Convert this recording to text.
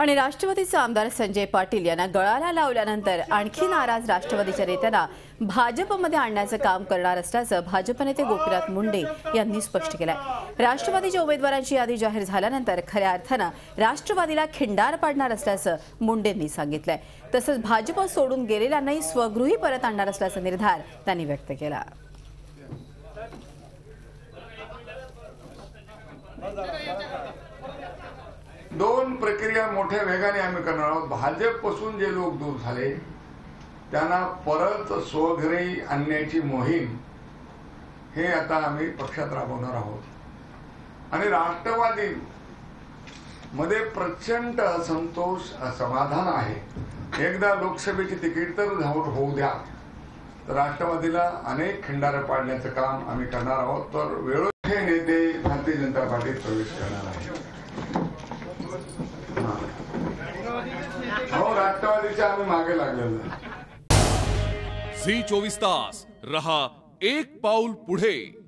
आणि राष्ट्रवादीचे आमदार संजय पाटील यांना गळाला लावल्यानंतर आणखी नाराज राष्ट्रवादीच्या नेत्यांना भाजपमध्ये आणण्याचं काम करणार असल्याचं भाजप नेते गोपीनाथ मुंडे यांनी स्पष्ट केलंय। राष्ट्रवादीच्या उमेदवारांची यादी जाहीर झाल्यानंतर खऱ्या अर्थानं राष्ट्रवादीला खिंडार पाडणार असल्याचं मुंडेंनी सांगितलंय। तसंच भाजप सोडून गेलेल्यांनाही स्वगृही परत आणणार असल्याचा निर्धार त्यांनी व्यक्त केला। दोन प्रक्रिया मोठ्या वेगाने आम्ही करणार आहोत। भाजपपासून जे लोक दूर झाले त्यांना परत स्वघरी आणण्याची मोहीम हे आता आम्ही पक्षात राबवणार आहोत। आणि राष्ट्रवादी मध्ये प्रचंड असंतोष असमाधान आहे। एकदा लोकसभेची तिकीट तर होऊ द्या, तर राष्ट्रवादीला अनेक खिंडार पाडण्याचं काम आम्ही करणार आहोत। तर वेळोवेळी नेते भारतीय जनता पार्टीत प्रवेश करणार आहेत। राष्ट्रवादीच्या आम्ही मागे लागलेलो आहे। झी 24 तास रहा एक पाऊल पुढे।